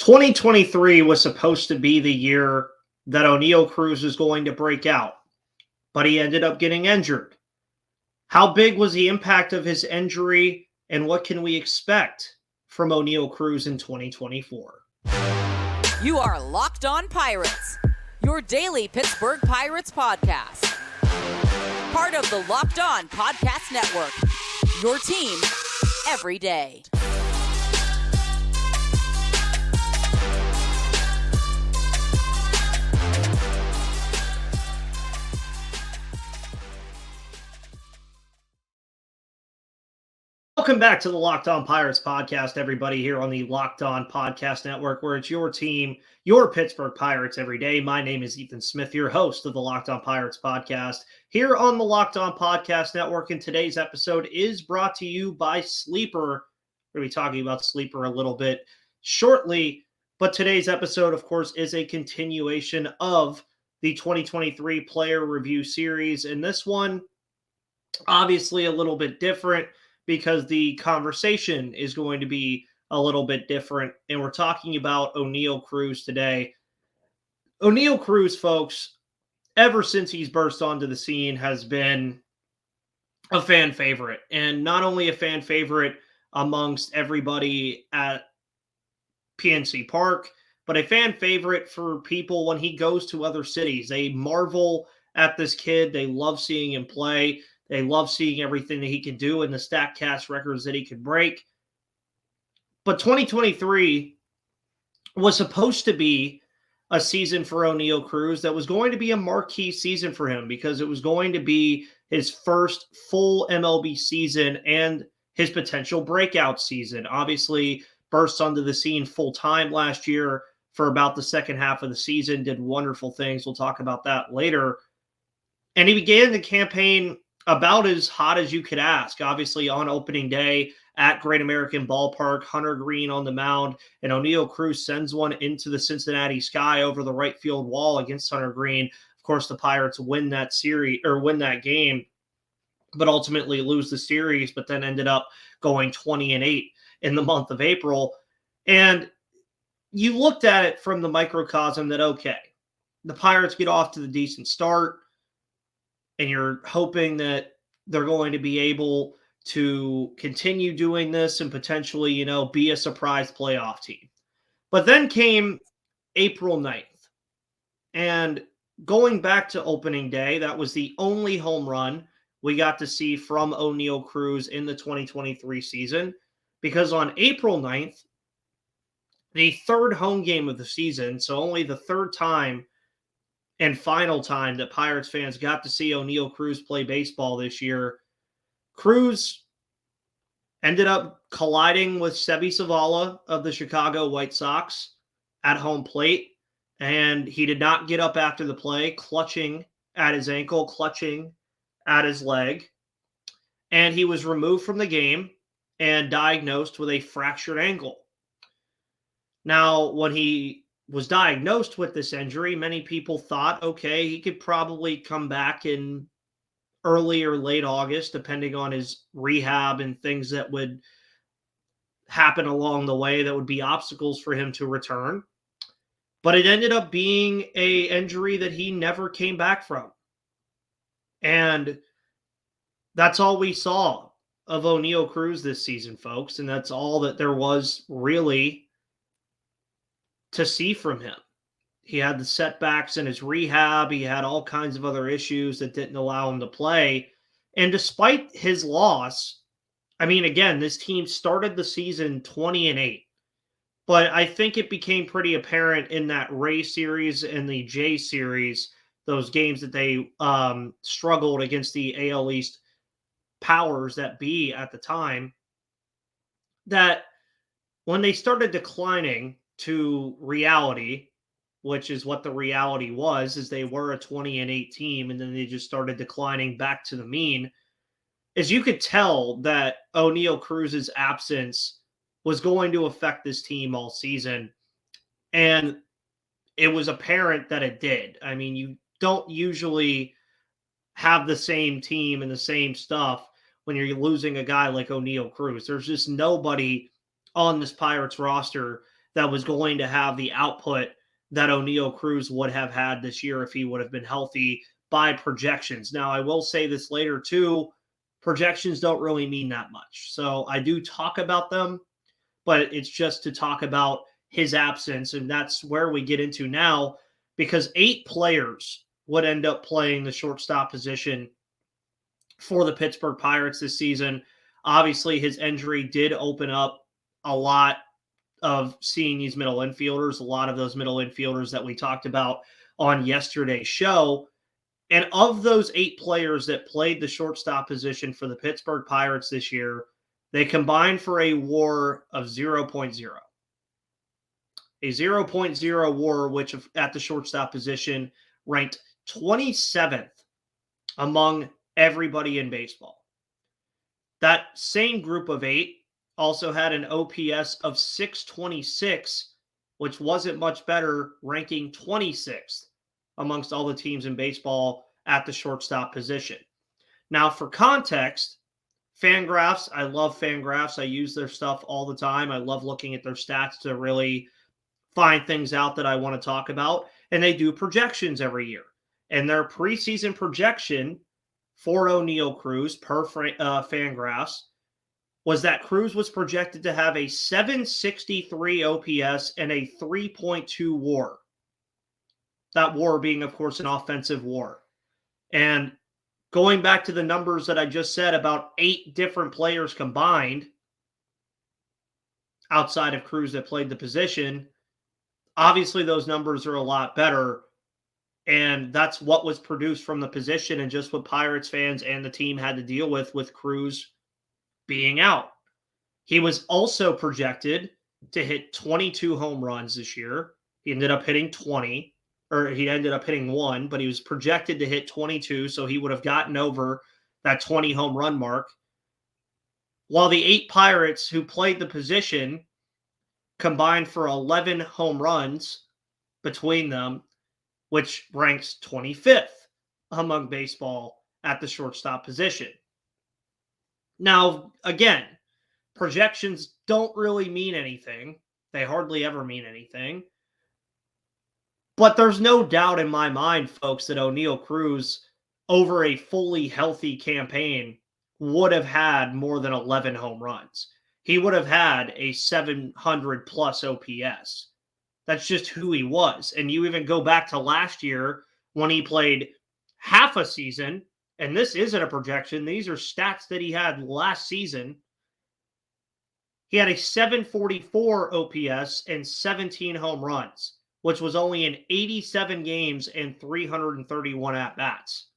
2023 was supposed to be the year that Oneil Cruz was going to break out, but he ended up getting injured. How big was the impact of his injury, and what can we expect from Oneil Cruz in 2024? You are Locked On Pirates, your daily Pittsburgh Pirates podcast. Part of the Locked On Podcast Network, your team every day. Welcome back to the Locked On Pirates podcast, everybody, here on the Locked On Podcast Network, where it's your team, your Pittsburgh Pirates every day. My name is Ethan Smith, your host of the Locked On Pirates podcast, here on the Locked On Podcast Network. And today's episode is brought to you by Sleeper. We're going to be talking about Sleeper a little bit shortly, but today's episode, of course, is a continuation of the 2023 Player Review Series. And this one, obviously a little bit different, because the conversation is going to be a little bit different. And we're talking about Oneil Cruz today. Oneil Cruz, folks, ever since he's burst onto the scene, has been a fan favorite. And not only a fan favorite amongst everybody at PNC Park, but a fan favorite for people when he goes to other cities. They marvel at this kid. They love seeing him play. They love seeing everything that he can do and the StatCast records that he can break. But 2023 was supposed to be a season for Oneil Cruz that was going to be a marquee season for him, because it was going to be his first full MLB season and his potential breakout season. Obviously, burst onto the scene full-time last year for about the second half of the season, did wonderful things. We'll talk about that later. And he began the campaign about as hot as you could ask. Obviously, on opening day at Great American Ballpark, Hunter Green on the mound, and Oneil Cruz sends one into the Cincinnati sky over the right field wall against Hunter Green. Of course, the Pirates win that series, or win that game, but ultimately lose the series, but then ended up going 20-8 in the month of April. And you looked at it from the microcosm that, okay, the Pirates get off to the decent start, and you're hoping that they're going to be able to continue doing this and potentially, be a surprise playoff team. But then came April 9th. And going back to opening day, that was the only home run we got to see from Oneil Cruz in the 2023 season. Because on April 9th, the third home game of the season, so only the third time and final time that Pirates fans got to see Oneil Cruz play baseball this year, Cruz ended up colliding with Seby Zavala of the Chicago White Sox at home plate, and he did not get up after the play, clutching at his ankle, clutching at his leg, and he was removed from the game and diagnosed with a fractured ankle. Now, when he was diagnosed with this injury, many people thought, okay, he could probably come back in early or late August, depending on his rehab and things that would happen along the way that would be obstacles for him to return. But it ended up being an injury that he never came back from. And that's all we saw of Oneil Cruz this season, folks. And that's all that there was really to see from him. He had the setbacks in his rehab. He had all kinds of other issues that didn't allow him to play. And despite his loss, I mean, again, this team started the season 20-8. But I think it became pretty apparent in that Ray series and the Jase series, those games that they struggled against the AL East powers that be at the time, that when they started declining to reality, which is what the reality was, is they were a 20-8 team, and then they just started declining back to the mean, is you could tell that Oneil Cruz's absence was going to affect this team all season. And it was apparent that it did. I mean, you don't usually have the same team and the same stuff when you're losing a guy like Oneil Cruz. There's just nobody on this Pirates roster that was going to have the output that Oneil Cruz would have had this year if he would have been healthy by projections. Now, I will say this later too, projections don't really mean that much. So I do talk about them, but it's just to talk about his absence. And that's where we get into now, because 8 players would end up playing the shortstop position for the Pittsburgh Pirates this season. Obviously, his injury did open up a lot of seeing these middle infielders, a lot of those middle infielders that we talked about on yesterday's show. And of those 8 players that played the shortstop position for the Pittsburgh Pirates this year, they combined for a WAR of 0.0. A 0.0 WAR, which at the shortstop position ranked 27th among everybody in baseball. That same group of 8 also had an OPS of 626, which wasn't much better, ranking 26th amongst all the teams in baseball at the shortstop position. Now, for context, Fangraphs, I love Fangraphs. I use their stuff all the time. I love looking at their stats to really find things out that I want to talk about. And they do projections every year. And their preseason projection for Oneil Cruz per Fangraphs was that Cruz was projected to have a 763 OPS and a 3.2 WAR. That WAR being, of course, an offensive WAR. And going back to the numbers that I just said about 8 different players combined outside of Cruz that played the position, obviously those numbers are a lot better. And that's what was produced from the position and just what Pirates fans and the team had to deal with Cruz being out. He was also projected to hit 22 home runs this year. He ended up hitting 20, or he ended up hitting 1, but he was projected to hit 22, so he would have gotten over that 20 home run mark. While the 8 Pirates who played the position combined for 11 home runs between them, which ranks 25th among baseball at the shortstop position. Now, again, projections don't really mean anything. They hardly ever mean anything. But there's no doubt in my mind, folks, that Oneil Cruz, over a fully healthy campaign, would have had more than 11 home runs. He would have had a 700 plus OPS. That's just who he was. And you even go back to last year when he played half a season, and this isn't a projection. These are stats that he had last season. He had a 744 OPS and 17 home runs, which was only in 87 games and 331 at-bats.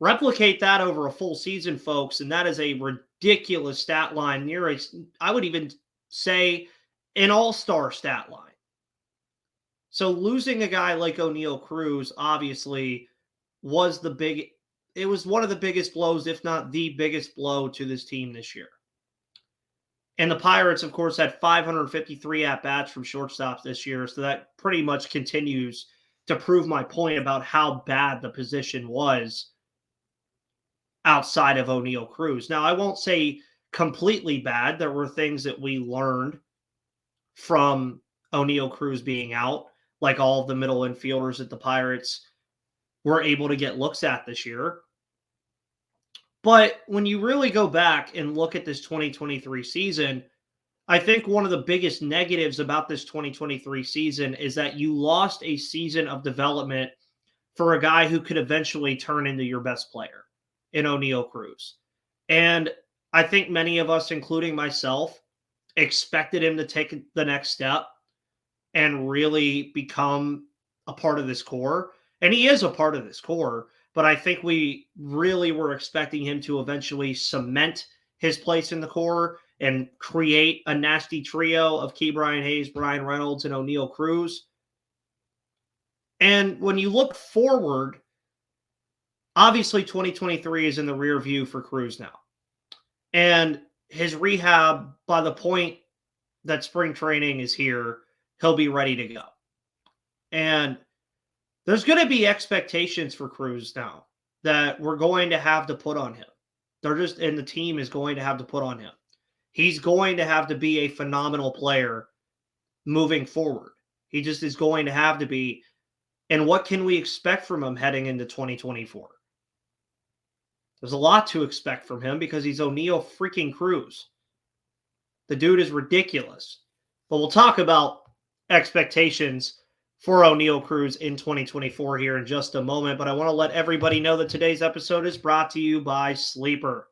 Replicate that over a full season, folks, and that is a ridiculous stat line, I would even say, an all-star stat line. So losing a guy like Oneil Cruz obviously was it was one of the biggest blows, if not the biggest blow to this team this year. And the Pirates, of course, had 553 at-bats from shortstops this year, so that pretty much continues to prove my point about how bad the position was outside of Oneil Cruz. Now, I won't say completely bad. There were things that we learned from Oneil Cruz being out, like all of the middle infielders that the Pirates were able to get looks at this year. But when you really go back and look at this 2023 season, I think one of the biggest negatives about this 2023 season is that you lost a season of development for a guy who could eventually turn into your best player in Oneil Cruz. And I think many of us, including myself, expected him to take the next step and really become a part of this core. And he is a part of this core, but I think we really were expecting him to eventually cement his place in the core and create a nasty trio of Ke'Bryan Hayes, Brian Reynolds, and Oneil Cruz. And when you look forward, obviously 2023 is in the rear view for Cruz now. And his rehab, by the point that spring training is here, he'll be ready to go. And there's going to be expectations for Cruz now that we're going to have to put on him. And the team is going to have to put on him. He's going to have to be a phenomenal player moving forward. He just is going to have to be. And what can we expect from him heading into 2024? There's a lot to expect from him because he's Oneil freaking Cruz. The dude is ridiculous. But we'll talk about expectations for Oneil Cruz in 2024 here in just a moment. But I want to let everybody know that today's episode is brought to you by Sleeper.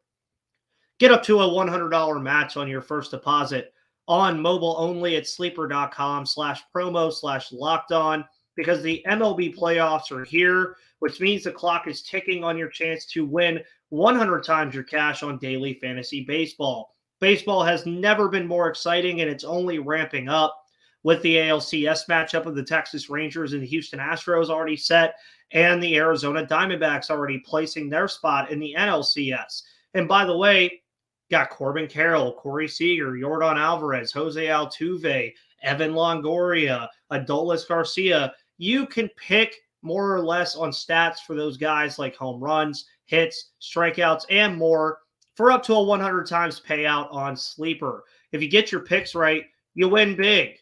Get up to a $100 match on your first deposit on mobile only at sleeper.com/promo/lockedon because the MLB playoffs are here, which means the clock is ticking on your chance to win 100 times your cash on daily fantasy baseball. Baseball has never been more exciting, and it's only ramping up with the ALCS matchup of the Texas Rangers and the Houston Astros already set, and the Arizona Diamondbacks already placing their spot in the NLCS. And by the way, got Corbin Carroll, Corey Seager, Yordan Alvarez, Jose Altuve, Evan Longoria, Adolis Garcia. You can pick more or less on stats for those guys like home runs, hits, strikeouts, and more for up to a 100 times payout on Sleeper. If you get your picks right, you win big.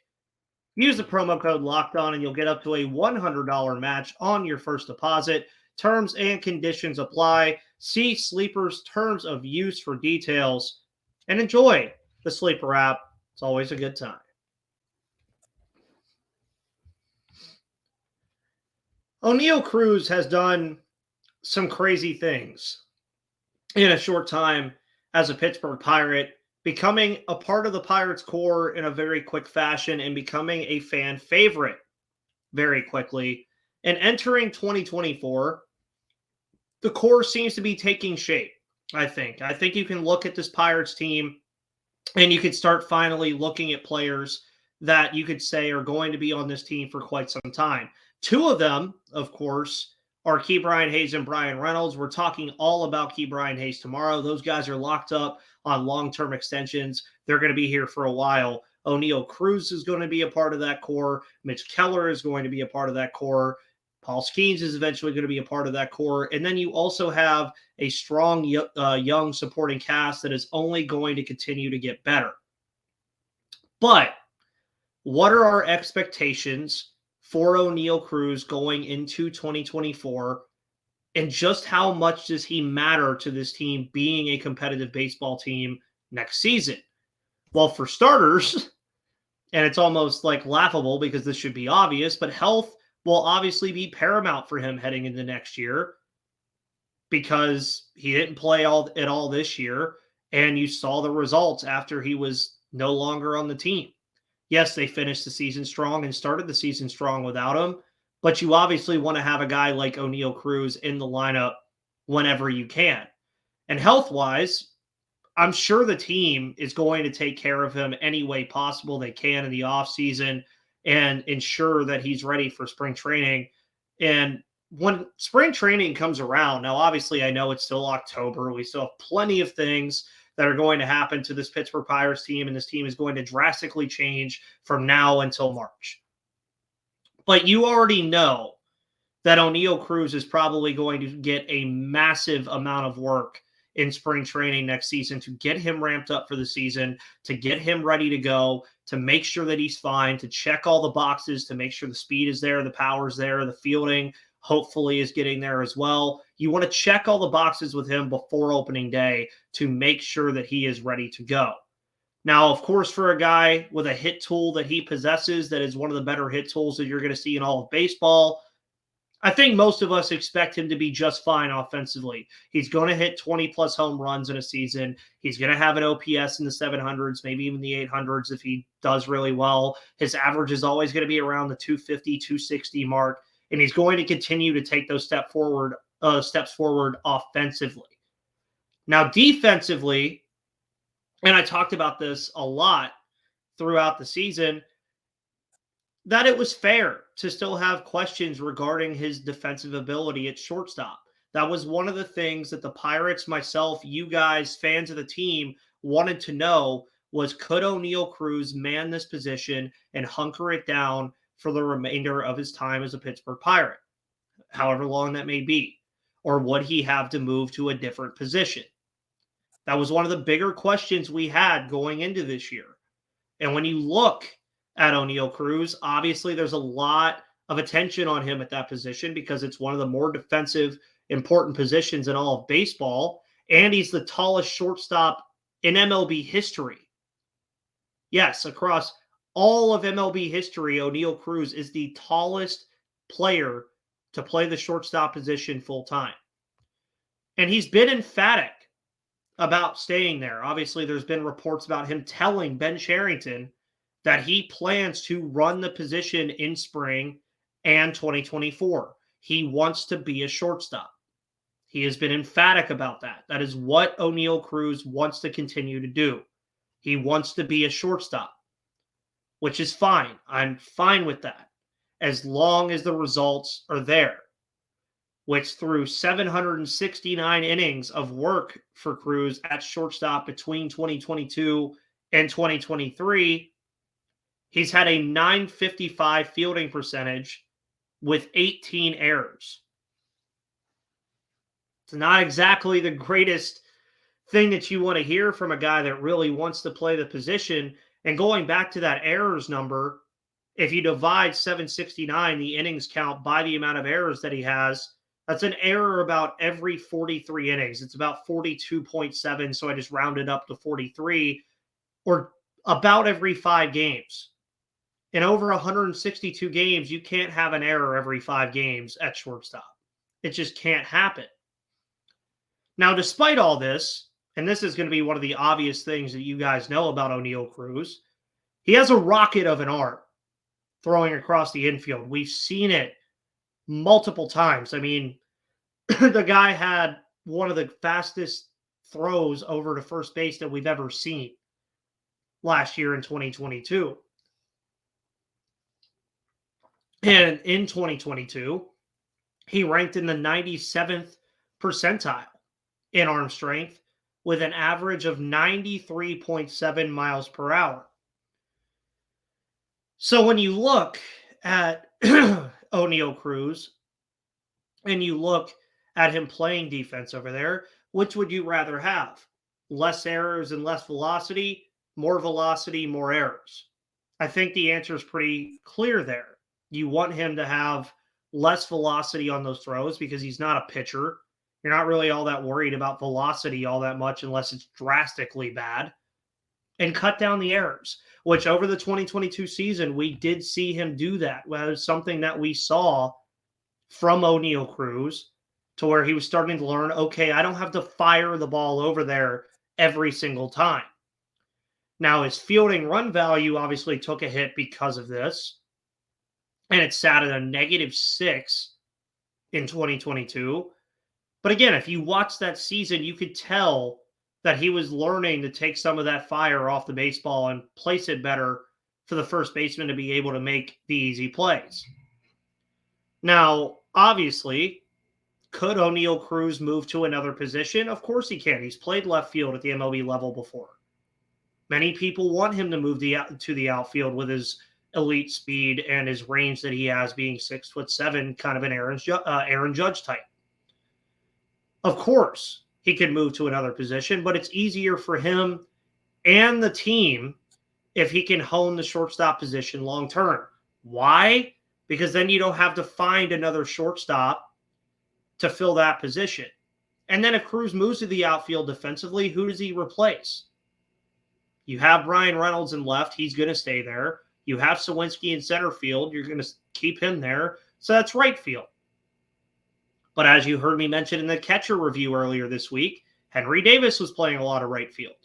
Use the promo code LOCKEDON and you'll get up to a $100 match on your first deposit. Terms and conditions apply. See Sleeper's terms of use for details and enjoy the Sleeper app. It's always a good time. Oneil Cruz has done some crazy things in a short time as a Pittsburgh Pirate, becoming a part of the Pirates core in a very quick fashion and becoming a fan favorite very quickly. And entering 2024, the core seems to be taking shape, I think. I think you can look at this Pirates team and you could start finally looking at players that you could say are going to be on this team for quite some time. Two of them, of course, are Ke'Bryan Hayes and Brian Reynolds. We're talking all about Ke'Bryan Hayes tomorrow. Those guys are locked up on long-term extensions. They're going to be here for a while. Oneil Cruz is going to be a part of that core. Mitch Keller is going to be a part of that core. Paul Skeens is eventually going to be a part of that core. And then you also have a strong young supporting cast that is only going to continue to get better. But what are our expectations for Oneil Cruz going into 2024? And just how much does he matter to this team being a competitive baseball team next season? Well, for starters, and it's almost like laughable because this should be obvious, but health will obviously be paramount for him heading into next year because he didn't play at all this year, and you saw the results after he was no longer on the team. Yes, they finished the season strong and started the season strong without him, but you obviously want to have a guy like Oneil Cruz in the lineup whenever you can. And health-wise, I'm sure the team is going to take care of him any way possible they can in the offseason and ensure that he's ready for spring training. And when spring training comes around, now obviously I know it's still October. We still have plenty of things that are going to happen to this Pittsburgh Pirates team, and this team is going to drastically change from now until March. But you already know that Oneil Cruz is probably going to get a massive amount of work in spring training next season to get him ramped up for the season, to get him ready to go, to make sure that he's fine, to check all the boxes, to make sure the speed is there, the power is there, the fielding hopefully is getting there as well. You want to check all the boxes with him before opening day to make sure that he is ready to go. Now, of course, for a guy with a hit tool that he possesses, that is one of the better hit tools that you're going to see in all of baseball, I think most of us expect him to be just fine offensively. He's going to hit 20-plus home runs in a season. He's going to have an OPS in the 700s, maybe even the 800s if he does really well. His average is always going to be around the 250, 260 mark, and he's going to continue to take those steps forward offensively. Now, defensively, and I talked about this a lot throughout the season, that it was fair to still have questions regarding his defensive ability at shortstop. That was one of the things that the Pirates, myself, you guys, fans of the team, wanted to know was, could Oneil Cruz man this position and hunker it down for the remainder of his time as a Pittsburgh Pirate, however long that may be? Or would he have to move to a different position? That was one of the bigger questions we had going into this year. And when you look at Oneil Cruz. Obviously, there's a lot of attention on him at that position because it's one of the more defensive, important positions in all of baseball. And he's the tallest shortstop in MLB history. Yes, across all of MLB history, Oneil Cruz is the tallest player to play the shortstop position full time. And he's been emphatic about staying there. Obviously, there's been reports about him telling Ben Cherington that he plans to run the position in spring and 2024. He wants to be a shortstop. He has been emphatic about that. That is what Oneil Cruz wants to continue to do. He wants to be a shortstop, which is fine. I'm fine with that as long as the results are there, which through 769 innings of work for Cruz at shortstop between 2022 and 2023, he's had a .955 fielding percentage with 18 errors. It's not exactly the greatest thing that you want to hear from a guy that really wants to play the position. And going back to that errors number, if you divide 769, the innings count, by the amount of errors that he has, that's an error about every 43 innings. It's about 42.7, so I just rounded up to 43, or about every 5 games. In over 162 games, you can't have an error every 5 games at shortstop. It just can't happen. Now, despite all this, and this is going to be one of the obvious things that you guys know about Oneil Cruz, he has a rocket of an arm throwing across the infield. We've seen it multiple times. I mean, the guy had one of the fastest throws over to first base that we've ever seen last year in 2022. And in 2022, he ranked in the 97th percentile in arm strength with an average of 93.7 miles per hour. So when you look at Oneil Cruz and you look at him playing defense over there, which would you rather have? Less errors and less velocity, more errors? I think the answer is pretty clear there. You want him to have less velocity on those throws because he's not a pitcher. You're not really all that worried about velocity all that much unless it's drastically bad. And cut down the errors, which over the 2022 season, we did see him do that. Well, it was something that we saw from Oneil Cruz to where he was starting to learn, okay, I don't have to fire the ball over there every single time. Now, his fielding run value obviously took a hit because of this, and it sat at a -6 in 2022. But again, if you watch that season, you could tell that he was learning to take some of that fire off the baseball and place it better for the first baseman to be able to make the easy plays. Now, obviously, could Oneil Cruz move to another position? Of course he can. He's played left field at the MLB level before. Many people want him to move to the outfield with his elite speed and his range that he has, being 6'7", kind of an Aaron Judge type. Of course, he could move to another position, but it's easier for him and the team if he can hone the shortstop position long term. Why? Because then you don't have to find another shortstop to fill that position. And then if Cruz moves to the outfield defensively, who does he replace? You have Brian Reynolds in left. He's going to stay there. You have Sawinski in center field. You're going to keep him there. So that's right field. But as you heard me mention in the catcher review earlier this week, Henry Davis was playing a lot of right field.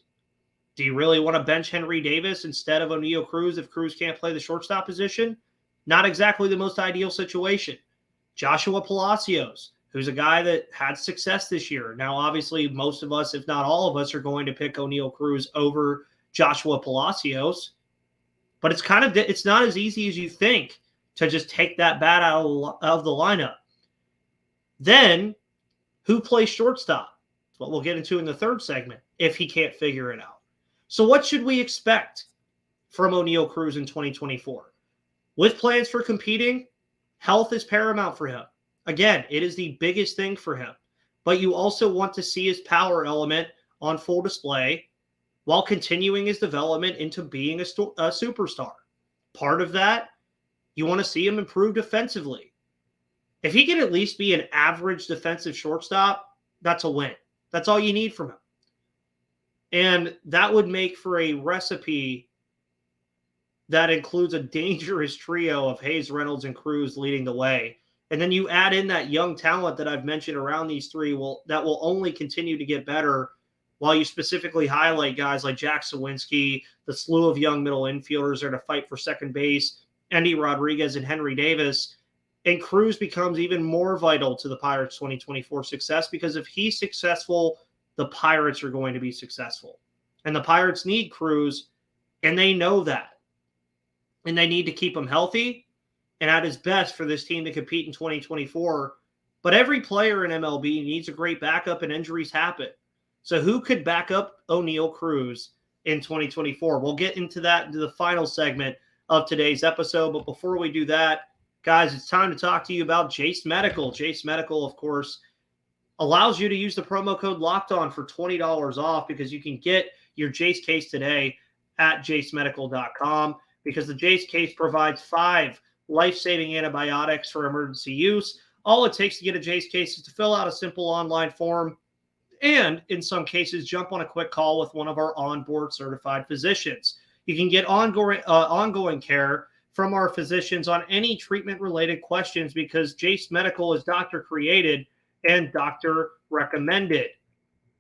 Do you really want to bench Henry Davis instead of Oneil Cruz if Cruz can't play the shortstop position? Not exactly the most ideal situation. Joshua Palacios, who's a guy that had success this year. Now, obviously, most of us, if not all of us, are going to pick Oneil Cruz over Joshua Palacios. But it's not as easy as you think to just take that bat out of the lineup. Then, who plays shortstop? That's what we'll get into in the third segment if he can't figure it out. So what should we expect from Oneil Cruz in 2024? With plans for competing, health is paramount for him. Again, it is the biggest thing for him. But you also want to see his power element on full display while continuing his development into being a superstar. part of that, you want to see him improve defensively. If he can at least be an average defensive shortstop, that's a win. That's all you need from him. And that would make for a recipe that includes a dangerous trio of Hayes, Reynolds, and Cruz leading the way. And then you add in that young talent that I've mentioned around these three that will only continue to get better, while you specifically highlight guys like Jack Sawinski, the slew of young middle infielders there to fight for second base, Endy Rodriguez and Henry Davis. And Cruz becomes even more vital to the Pirates' 2024 success, because if he's successful, the Pirates are going to be successful. And the Pirates need Cruz, and they know that. And they need to keep him healthy and at his best for this team to compete in 2024. But every player in MLB needs a great backup, and injuries happen. So who could back up Oneil Cruz in 2024? We'll get into that into the final segment of today's episode. But before we do that, guys, it's time to talk to you about Jase Medical. Jase Medical, of course, allows you to use the promo code LOCKEDON for $20 off, because you can get your Jase case today at jasemedical.com, because the Jase case provides 5 life-saving antibiotics for emergency use. All it takes to get a Jase case is to fill out a simple online form, and in some cases, jump on a quick call with one of our onboard certified physicians. You can get ongoing care from our physicians on any treatment-related questions, because Jase Medical is doctor created and doctor recommended.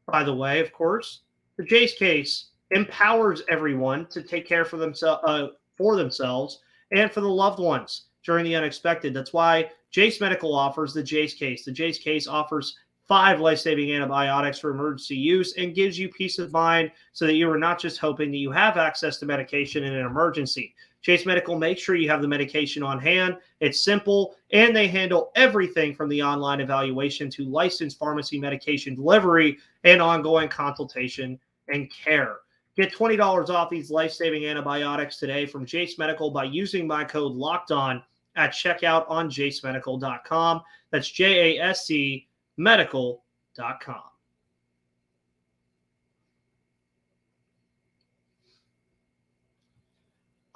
By the way, of course, the Jase case empowers everyone to take care for themselves and for the loved ones during the unexpected. That's why Jase Medical offers the Jase case. The Jase case offers 5 life-saving antibiotics for emergency use and gives you peace of mind, so that you are not just hoping that you have access to medication in an emergency. Jase Medical makes sure you have the medication on hand. It's simple, and they handle everything from the online evaluation to licensed pharmacy medication delivery and ongoing consultation and care. Get $20 off these life-saving antibiotics today from Jase Medical by using my code LOCKEDON at checkout on jasemedical.com. That's JASC medical.com.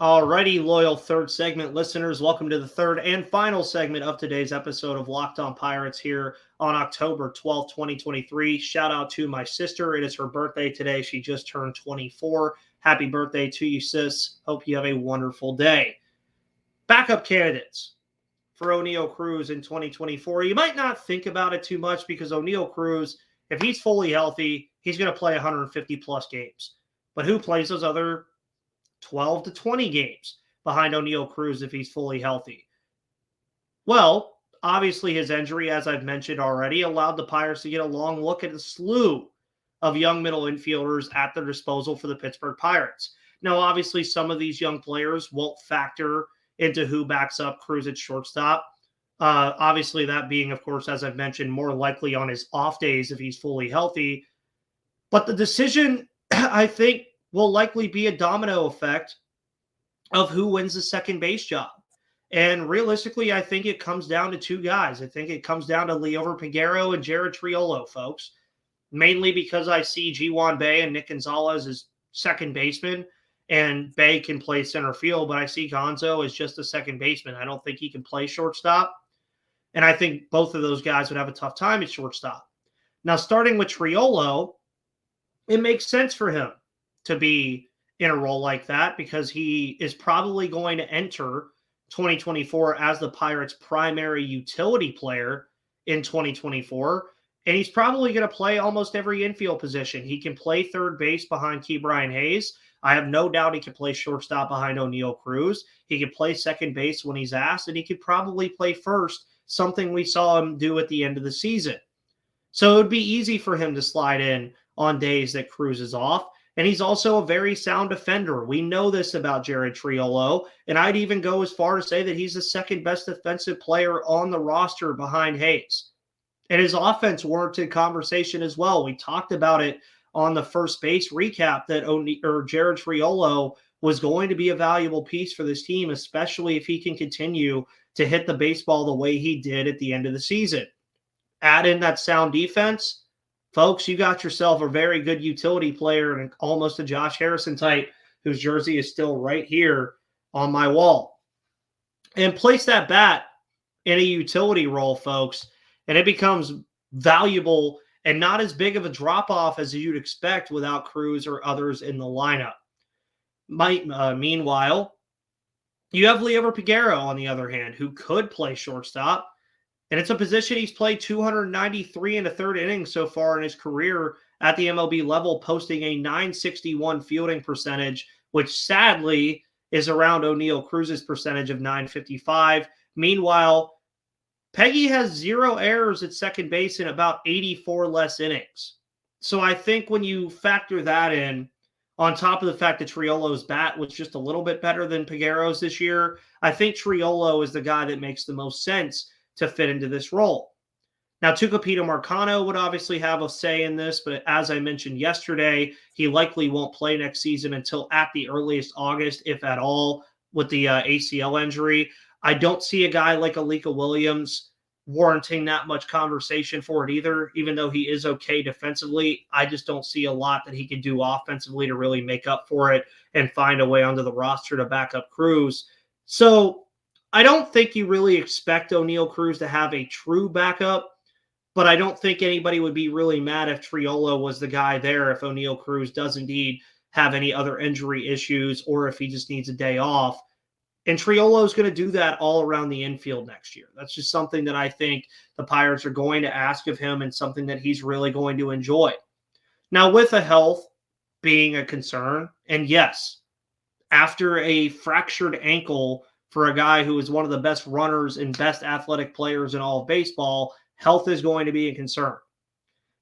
Alrighty, loyal third segment listeners, welcome to the third and final segment of today's episode of Locked On Pirates here on October 12th, 2023. Shout out to my sister. It is her birthday today. She just turned 24. Happy birthday to you, sis. Hope you have a wonderful day. Backup candidates for Oneil Cruz in 2024. You might not think about it too much, because Oneil Cruz, if he's fully healthy, he's going to play 150 plus games. But who plays those other 12 to 20 games behind Oneil Cruz if he's fully healthy? Well, obviously his injury, as I've mentioned already, allowed the Pirates to get a long look at a slew of young middle infielders at their disposal for the Pittsburgh Pirates. Now, obviously, some of these young players won't factor into who backs up Cruz at shortstop. Obviously, that being, of course, as I've mentioned, more likely on his off days if he's fully healthy. But the decision, I think, will likely be a domino effect of who wins the second base job. And realistically, I think it comes down to 2 guys. I think it comes down to Liover Peguero and Jared Triolo, folks. Mainly because I see G1 Bay and Nick Gonzalez as second baseman, and Bay can play center field, but I see Gonzo as just a second baseman. I don't think he can play shortstop. And I think both of those guys would have a tough time at shortstop. Now, starting with Triolo, it makes sense for him to be in a role like that, because he is probably going to enter 2024 as the Pirates' primary utility player in 2024. And he's probably going to play almost every infield position. He can play third base behind Ke'Bryan Hayes. I have no doubt he can play shortstop behind Oneil Cruz. He can play second base when he's asked, and he could probably play first, something we saw him do at the end of the season. So it would be easy for him to slide in on days that Cruz is off. And he's also a very sound defender. We know this about Jared Triolo, and I'd even go as far to say that he's the second best defensive player on the roster behind Hayes. And his offense warranted conversation as well. We talked about it on the first base recap that Jared Triolo was going to be a valuable piece for this team, especially if he can continue to hit the baseball the way he did at the end of the season. Add in that sound defense, folks, you got yourself a very good utility player and almost a Josh Harrison type, whose jersey is still right here on my wall. And place that bat in a utility role, folks, and it becomes valuable and not as big of a drop-off as you'd expect without Cruz or others in the lineup. Meanwhile, you have Liover Peguero, on the other hand, who could play shortstop. And it's a position he's played 293 in the third inning so far in his career at the MLB level, posting a .961 fielding percentage, which sadly is around Oneil Cruz's percentage of .955. Meanwhile, Peggy has 0 errors at second base in about 84 less innings. So I think when you factor that in, on top of the fact that Triolo's bat was just a little bit better than Peguero's this year, I think Triolo is the guy that makes the most sense to fit into this role. Now, Tucupita Marcano would obviously have a say in this, but as I mentioned yesterday, he likely won't play next season until at the earliest August, if at all, with the ACL injury. I don't see a guy like Alika Williams warranting that much conversation for it either, even though he is okay defensively. I just don't see a lot that he can do offensively to really make up for it and find a way onto the roster to back up Cruz. So I don't think you really expect Oneil Cruz to have a true backup, but I don't think anybody would be really mad if Triolo was the guy there if Oneil Cruz does indeed have any other injury issues or if he just needs a day off. And Triolo is going to do that all around the infield next year. That's just something that I think the Pirates are going to ask of him and something that he's really going to enjoy. Now, with the health being a concern, and yes, after a fractured ankle for a guy who is one of the best runners and best athletic players in all of baseball, health is going to be a concern.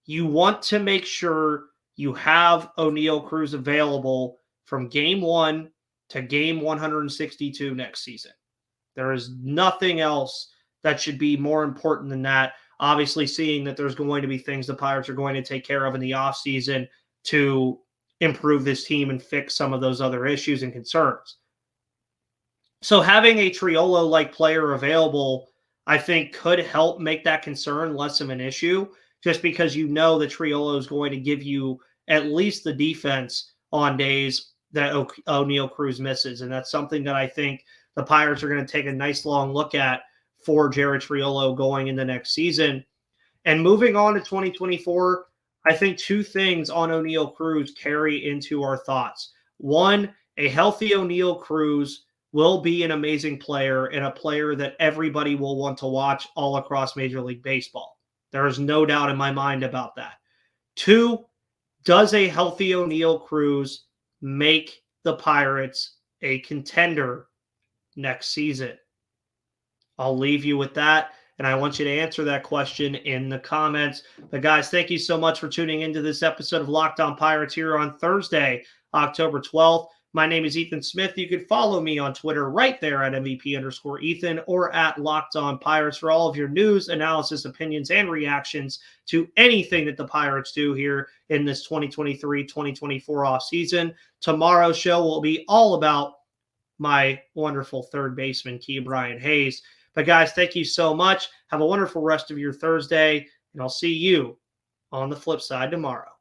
You want to make sure you have Oneil Cruz available from game 1 to game 162 next season. There is nothing else that should be more important than that. Obviously, seeing that there's going to be things the Pirates are going to take care of in the offseason to improve this team and fix some of those other issues and concerns. So having a Triolo-like player available, I think, could help make that concern less of an issue, just because you know that Triolo is going to give you at least the defense on days that Oneil Cruz misses. And that's something that I think the Pirates are going to take a nice long look at for Jared Triolo going into next season. And moving on to 2024, I think 2 things on Oneil Cruz carry into our thoughts. One, a healthy Oneil Cruz will be an amazing player and a player that everybody will want to watch all across Major League Baseball. There is no doubt in my mind about that. 2, does a healthy Oneil Cruz make the Pirates a contender next season? I'll leave you with that, and I want you to answer that question in the comments. But guys, thank you so much for tuning into this episode of Locked On Pirates here on Thursday, October 12th. My name is Ethan Smith. You can follow me on Twitter right there at MVP_Ethan or at Locked On Pirates for all of your news, analysis, opinions, and reactions to anything that the Pirates do here in this 2023-2024 offseason. Tomorrow's show will be all about my wonderful third baseman, Ke'Bryan Hayes. But guys, thank you so much. Have a wonderful rest of your Thursday, and I'll see you on the flip side tomorrow.